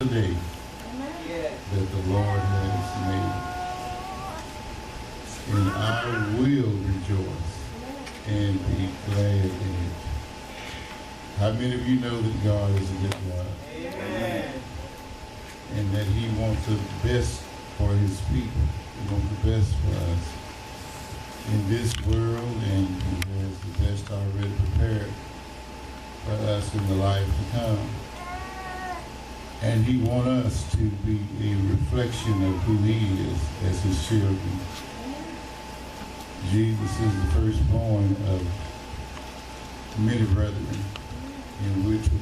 day that the Lord has made, and I will rejoice and be glad in it. How many of you know that God is a good God? Amen. And that He wants the best for His people. He wants the best for us in this world, and He has the best already prepared for us in the life to come. And He wants us to be a reflection of who He is as His children. Jesus is the firstborn of many brethren, in which we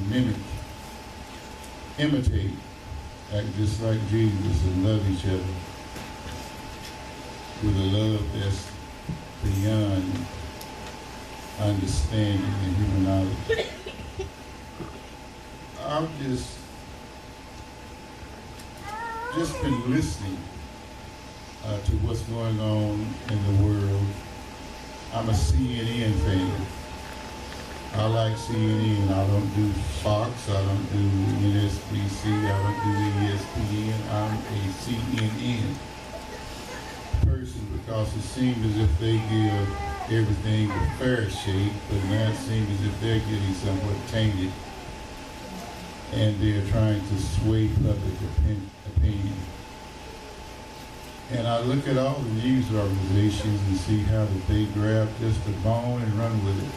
imitate, act just like Jesus, and love each other with a love that's beyond understanding and human knowledge. I've just been listening to what's going on in the world. I'm a CNN fan. I like CNN. I don't do Fox. I don't do NSBC. I don't do ESPN. I'm a CNN person because it seems as if they give everything a fair shake, but now it seems as if they're getting somewhat tainted, and they're trying to sway public opinion. And I look at all the news organizations and see how that they grab just a bone and run with it.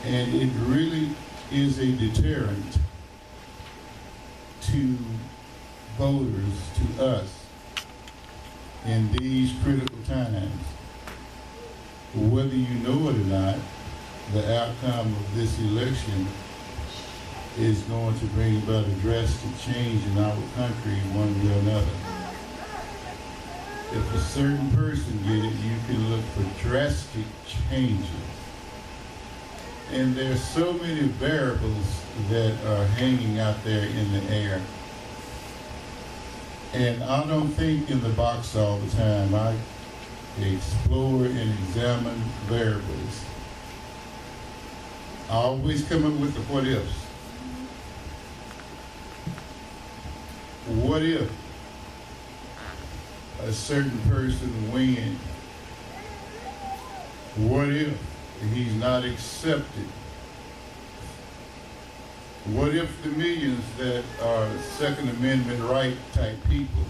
And it really is a deterrent to voters, to us, in these critical times. Whether you know it or not, the outcome of this election is going to bring about a drastic change in our country one way or another. If a certain person get it, you can look for drastic changes. And there's so many variables that are hanging out there in the air. And I don't think in the box all the time. I explore and examine variables. I always come up with the what ifs. What if a certain person wins? What if he's not accepted? What if the millions that are Second Amendment right type people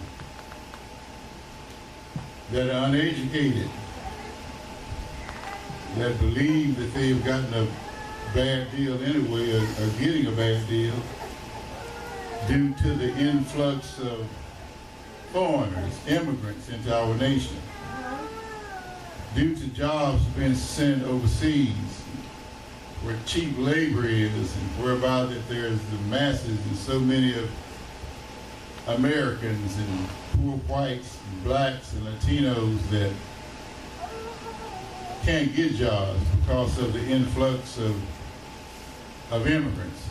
that are uneducated, that believe that they've gotten a bad deal anyway, or getting a bad deal due to the influx of foreigners, immigrants into our nation, due to jobs being sent overseas, where cheap labor is, and whereby that there's the masses and so many of Americans and poor whites and blacks and Latinos that can't get jobs because of the influx of immigrants.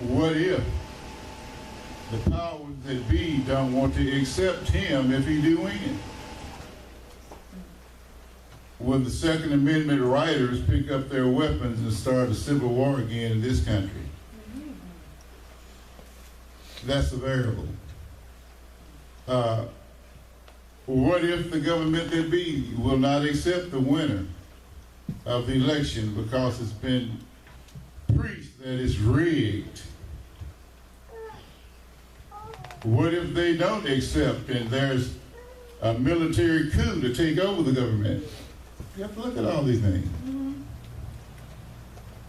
What if the powers that be don't want to accept him if he do win? Will the Second Amendment writers pick up their weapons and start a civil war again in this country? That's a variable. What if the government that be will not accept the winner of the election because it's been preached that it's rigged? What if they don't accept and there's a military coup to take over the government? You have to look at all these things.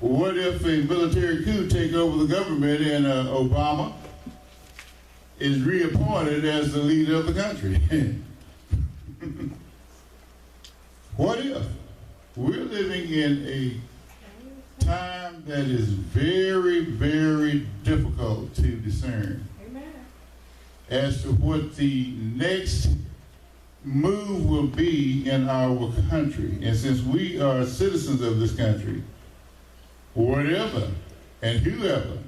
What if a military coup take over the government and Obama is reappointed as the leader of the country? What if? We're living in a time that is very, very difficult to discern as to what the next move will be in our country. And since we are citizens of this country, whatever and whoever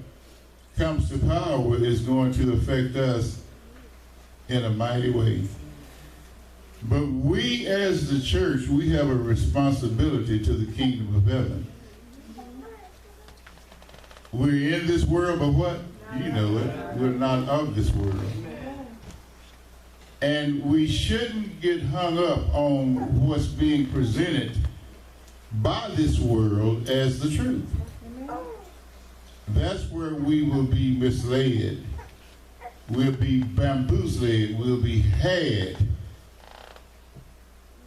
comes to power is going to affect us in a mighty way. But we as the church, we have a responsibility to the kingdom of heaven. We're in this world, but what? You know it. We're not of this world. And we shouldn't get hung up on what's being presented by this world as the truth. That's where we will be misled. We'll be bamboozled. We'll be had.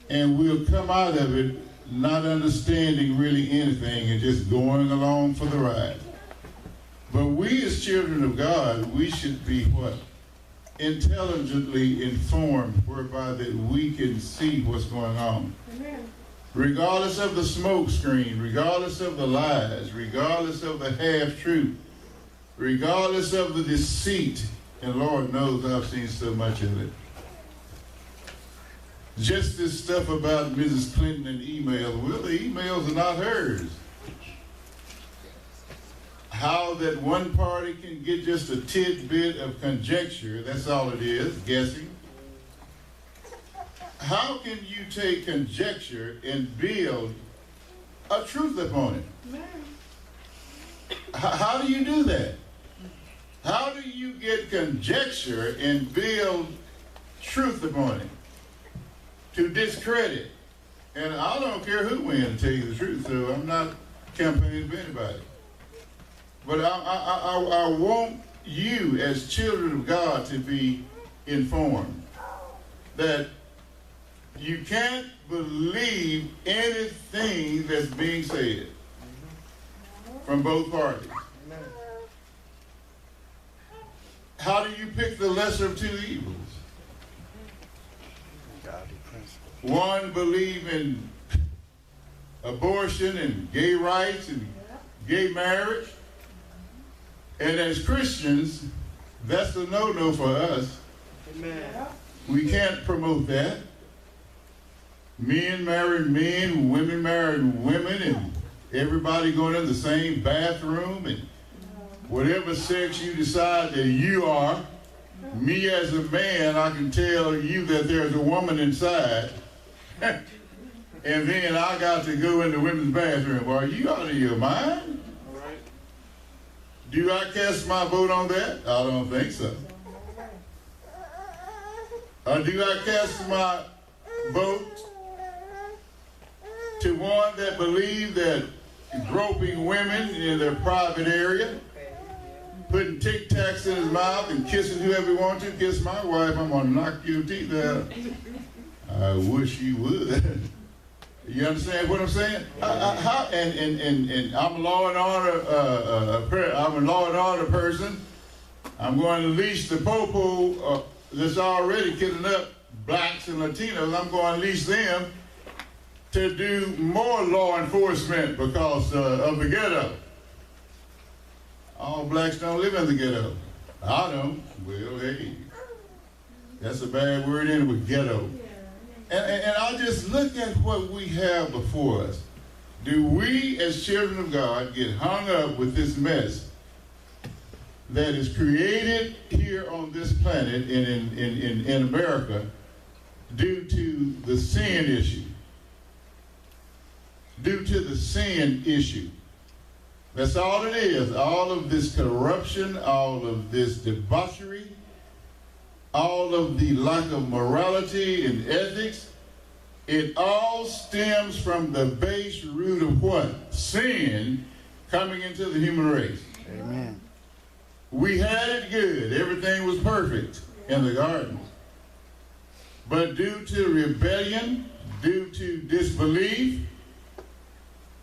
And we'll come out of it not understanding really anything and just going along for the ride. But we as children of God, we should be what? Intelligently informed, whereby that we can see what's going on. Amen. Regardless of the smoke screen, regardless of the lies, regardless of the half-truth, regardless of the deceit, and Lord knows I've seen so much of it. Just this stuff about Mrs. Clinton and emails. Well, the emails are not hers. How that one party can get just a tidbit of conjecture, that's all it is, guessing. How can you take conjecture and build a truth upon it? How do you do that? How do you get conjecture and build truth upon it? To discredit. And I don't care who wins, to tell you the truth, so I'm not campaigning for anybody. But I want you as children of God to be informed that you can't believe anything that's being said from both parties. How do you pick the lesser of two evils? One believe in abortion and gay rights and gay marriage. And as Christians, that's a no-no for us. Amen. We can't promote that. Men marrying men, women marrying women, and everybody going in the same bathroom, and whatever sex you decide that you are, me as a man, I can tell you that there's a woman inside. And then I got to go in the women's bathroom. Are you out of your mind? Right. Do I cast my vote on that? I don't think so. Or do I cast my vote to one that believes that groping women in their private area, putting Tic Tacs in his mouth and kissing whoever he wants to? Kiss my wife, I'm going to knock your teeth out. I wish you would. You understand what I'm saying? And I'm a law and order. I'm a law and order person. I'm going to leash the popo that's already killing up blacks and Latinos. I'm going to leash them to do more law enforcement because of the ghetto. All blacks don't live in the ghetto. I don't. Well, hey, that's a bad word anyway, ghetto. And I just look at what we have before us. Do we, as children of God, get hung up with this mess that is created here on this planet and in America due to the sin issue? Due to the sin issue. That's all it is. All of this corruption, all of this debauchery, all of the lack of morality and ethics, it all stems from the base root of what? Sin coming into the human race. Amen. We had it good. Everything was perfect in the garden. But due to rebellion, due to disbelief,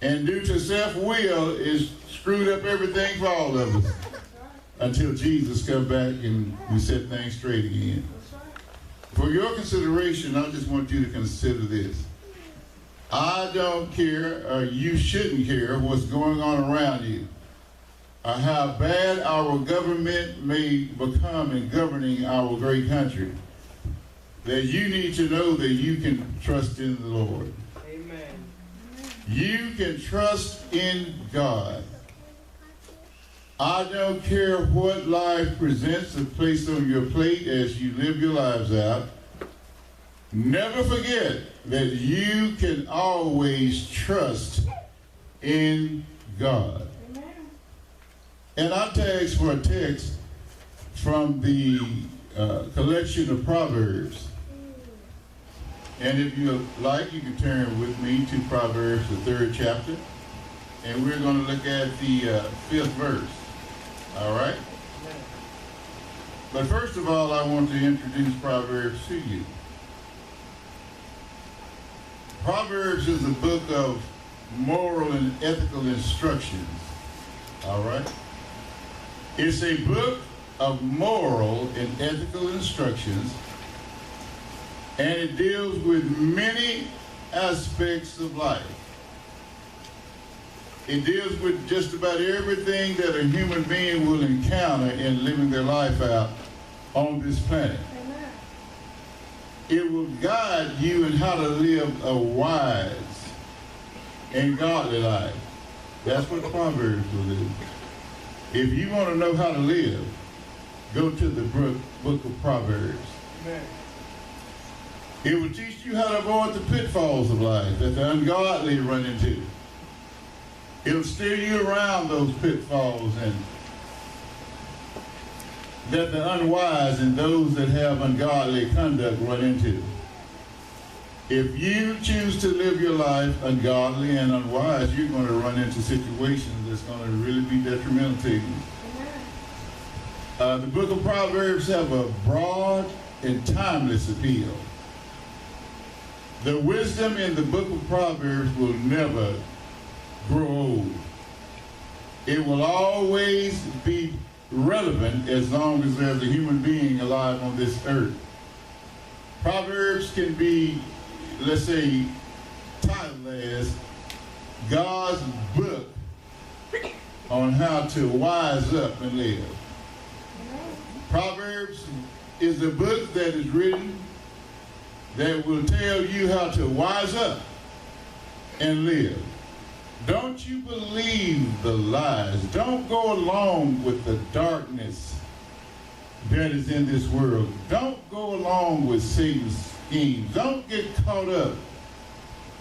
and due to self-will, it's screwed up everything for all of us. Until Jesus comes back and we set things straight again. For your consideration, I just want you to consider this. I don't care, or you shouldn't care, what's going on around you, or how bad our government may become in governing our great country. That you need to know that you can trust in the Lord. Amen. You can trust in God. I don't care what life presents and placed on your plate as you live your lives out. Never forget that you can always trust in God. Amen. And I tags for a text from the collection of Proverbs. And if you like, you can turn with me to Proverbs, the 3rd chapter. And we're going to look at the 5th verse. All right? But first of all, I want to introduce Proverbs to you. Proverbs is a book of moral and ethical instructions. All right? It's a book of moral and ethical instructions, and it deals with many aspects of life. It deals with just about everything that a human being will encounter in living their life out on this planet. Amen. It will guide you in how to live a wise and godly life. That's what Proverbs will do. If you want to know how to live, go to the book of Proverbs. Amen. It will teach you how to avoid the pitfalls of life that the ungodly run into. It'll steer you around those pitfalls and that the unwise and those that have ungodly conduct run into. If you choose to live your life ungodly and unwise, you're going to run into situations that's going to really be detrimental to you. The book of Proverbs have a broad and timeless appeal. The wisdom in the book of Proverbs will never grow old. It will always be relevant as long as there's a human being alive on this earth. Proverbs can be, let's say, titled as God's book on how to wise up and live. Proverbs is a book that is written that will tell you how to wise up and live. Don't you believe the lies. Don't go along with the darkness that is in this world. Don't go along with Satan's schemes. Don't get caught up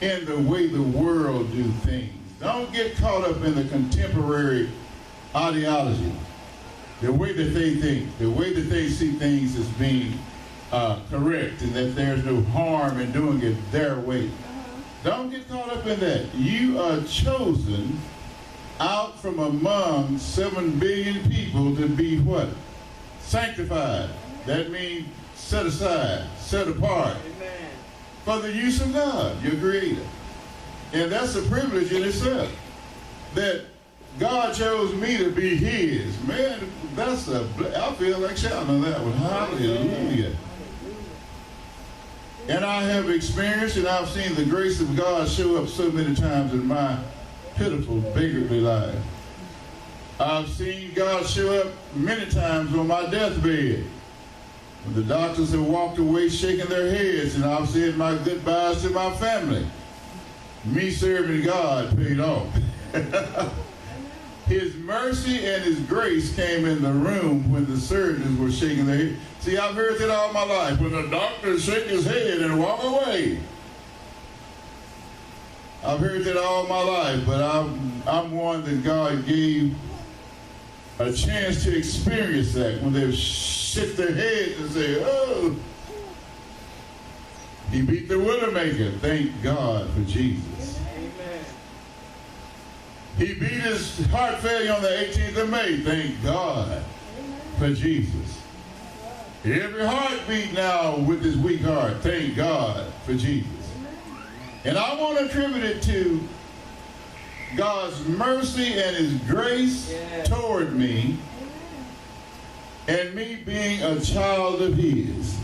in the way the world do things. Don't get caught up in the contemporary ideology, the way that they think, the way that they see things as being correct and that there's no harm in doing it their way. Don't get caught up in that. You are chosen out from among 7 billion people to be what? Sanctified. That means set aside, set apart. Amen. For the use of God, your Creator. And that's a privilege in itself. That God chose me to be His. Man, that's I feel like shouting on that one. Hallelujah. And I have experienced and I've seen the grace of God show up so many times in my pitiful, beggarly life. I've seen God show up many times on my deathbed. When the doctors have walked away shaking their heads and I've said my goodbyes to my family. Me serving God paid off. His mercy and His grace came in the room when the surgeons were shaking their head. See, I've heard that all my life. When the doctors shake his head and walk away. I've heard that all my life, but I'm one that God gave a chance to experience that when they shake their heads and say, oh, He beat the Widowmaker. Thank God for Jesus. Amen. He beat his heart failure on the 18th of May. Thank God for Jesus. Every heartbeat now with this weak heart. Thank God for Jesus. And I want to attribute it to God's mercy and His grace toward me and me being a child of His.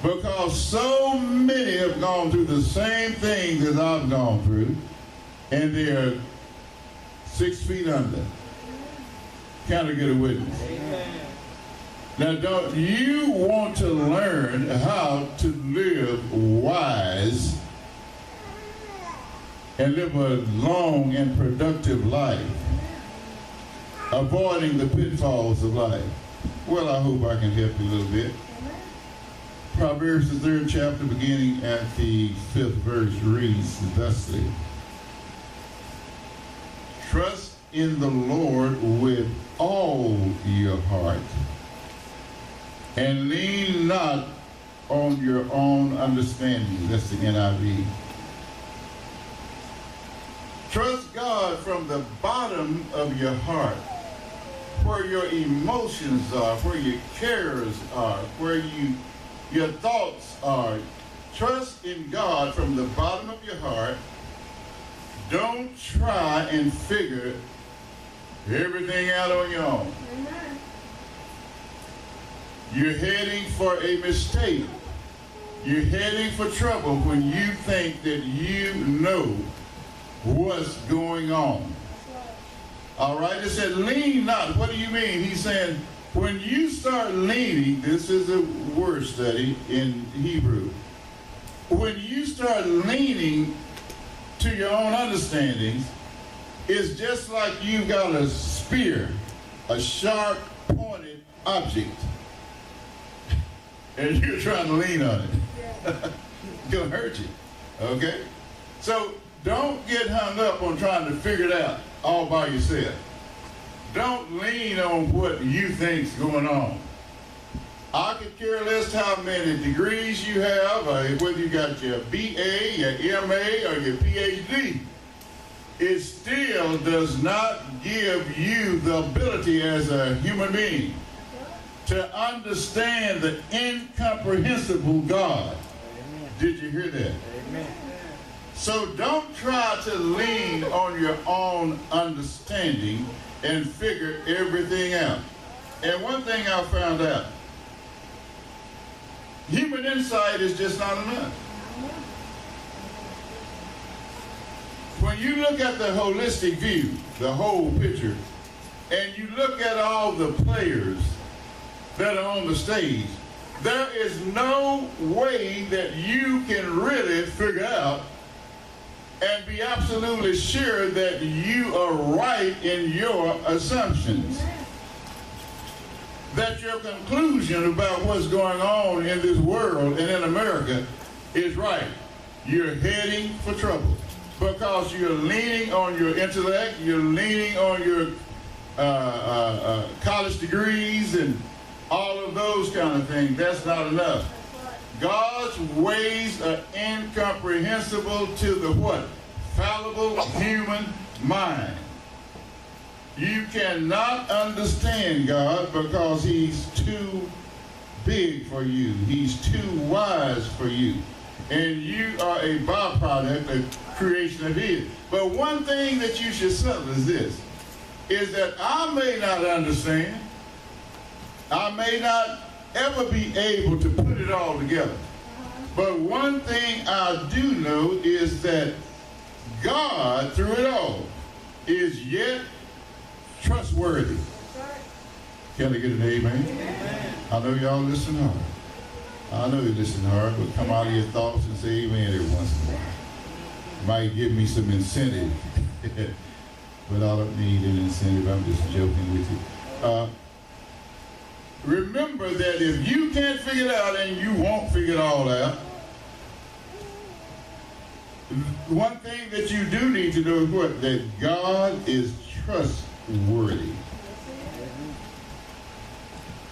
Because so many have gone through the same thing that I've gone through, and they're 6 feet under. Can I get a witness? Amen. Now, don't you want to learn how to live wise and live a long and productive life, avoiding the pitfalls of life? Well, I hope I can help you a little bit. Proverbs, the 3rd chapter, beginning at the 5th verse, reads thusly: Trust in the Lord with all your heart, and lean not on your own understanding. That's the NIV. Trust God from the bottom of your heart, where your emotions are, where your cares are, where your thoughts are. Trust in God from the bottom of your heart. Don't try and figure everything out on your own. Amen. You're heading for a mistake. You're heading for trouble when you think that you know what's going on. All right, it said lean not. What do you mean? He's saying when you start leaning, this is a word study in Hebrew. When you start leaning to your own understandings, it's just like you got a spear, a sharp pointed object, and you're trying to lean on it. It's gonna hurt you. Okay? So don't get hung up on trying to figure it out all by yourself. Don't lean on what you think's going on. I could care less how many degrees you have, whether you got your BA, your MA, or your PhD. It still does not give you the ability as a human being to understand the incomprehensible God. Amen. Did you hear that? Amen. So don't try to lean on your own understanding and figure everything out. And one thing I found out, human insight is just not enough. When you look at the holistic view, the whole picture, and you look at all the players that are on the stage, there is no way that you can really figure out and be absolutely sure that you are right in your assumptions. That your conclusion about what's going on in this world and in America is right. You're heading for trouble because you're leaning on your intellect, you're leaning on your college degrees and all of those kind of things. That's not enough. God's ways are incomprehensible to the what? Fallible human mind. You cannot understand God because He's too big for you. He's too wise for you. And you are a byproduct, a creation of His. But one thing that you should settle is this, is that I may not understand, I may not ever be able to put it all together. But one thing I do know is that God, through it all, is yet trustworthy. Can I get an amen? Amen. I know y'all listen hard. I know you listen hard, but come out of your thoughts and say amen every once in a while. Might give me some incentive. But I don't need an incentive. I'm just joking with you. Remember that if you can't figure it out and you won't figure it all out, one thing that you do need to know is what? That God is trustworthy.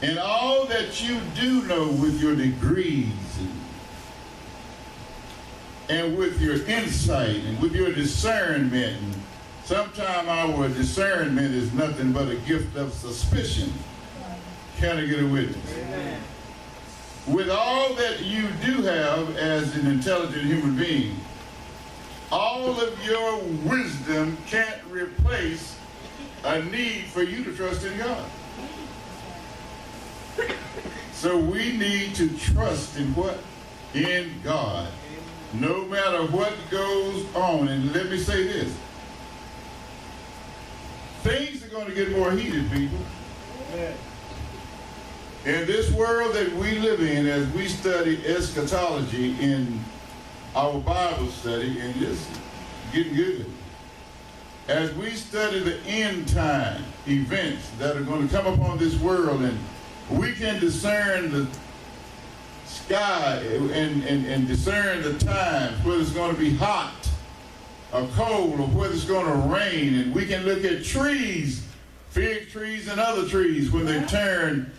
And all that you do know with your degrees and with your insight and with your discernment, and sometimes our discernment is nothing but a gift of suspicion. Can I get a witness? Amen. With all that you do have as an intelligent human being, all of your wisdom can't replace a need for you to trust in God. So we need to trust in what? In God. No matter what goes on. And let me say this. Things are going to get more heated, people. In this world that we live in, as we study eschatology in our Bible study, and it's getting good. As we study the end time events that are going to come upon this world, and we can discern the sky and discern the times, whether it's going to be hot or cold, or whether it's going to rain. And we can look at trees, fig trees and other trees, when they turn